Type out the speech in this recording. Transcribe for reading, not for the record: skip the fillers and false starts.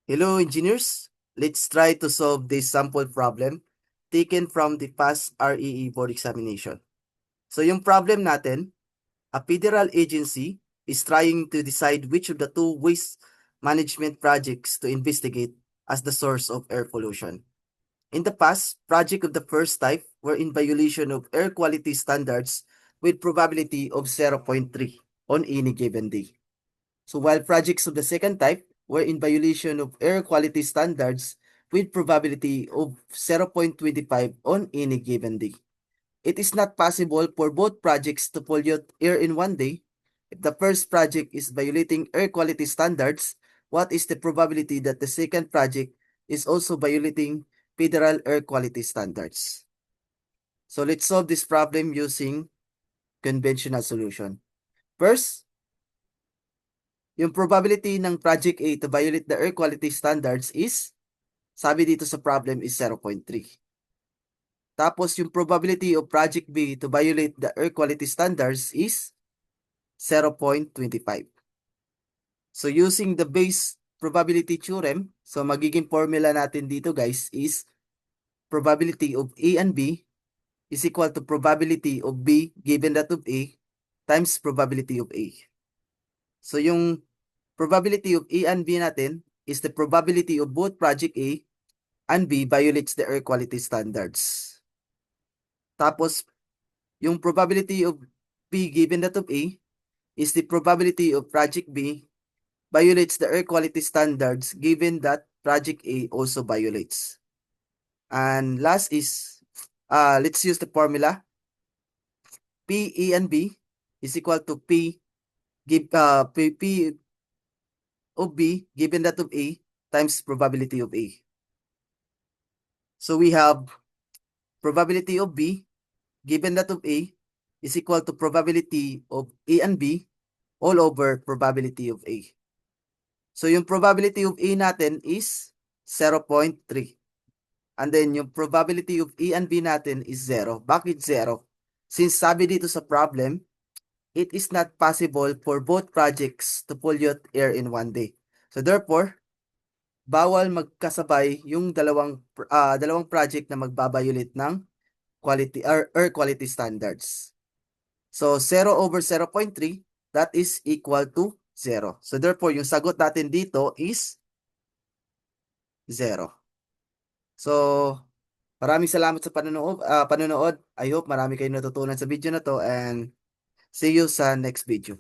Hello, engineers. Let's try to solve this sample problem taken from the past REE board examination. So yung problem natin, a federal agency is trying to decide which of the two waste management projects to investigate as the source of air pollution. In the past, projects of the first type were in violation of air quality standards with probability of 0.3 on any given day. So while projects of the second type were in violation of air quality standards with probability of 0.25 on any given day. It is not possible for both projects to pollute air in one day. If the first project is violating air quality standards, what is the probability that the second project is also violating federal air quality standards? So let's solve this problem using conventional solution. First, yung probability ng Project A to violate the air quality standards is, sabi dito sa problem is 0.3. Tapos yung probability of Project B to violate the air quality standards is 0.25. So using the base probability theorem, so magiging formula natin dito guys is probability of A and B is equal to probability of B given that of A times probability of A. So yung probability of A and B natin is the probability of both project A and B violates the air quality standards. Tapos, yung probability of B given that of A is the probability of project B violates the air quality standards given that project A also violates. And last is, let's use the formula. P, A, and B is equal to P of B given that of A times probability of A. So we have probability of B given that of A is equal to probability of A and B all over probability of A. So yung probability of A natin is 0.3. And then yung probability of A and B natin is 0. Bakit 0? Since sabi dito sa problem, it is not possible for both projects to pollute air in one day. So therefore, bawal magkasabay yung dalawang project na magbabiolate ng quality or air quality standards. So 0 over 0.3, that is equal to 0. So therefore, yung sagot natin dito is 0. So maraming salamat sa panonood. I hope marami kayong natutunan sa video na to and see you sa next video.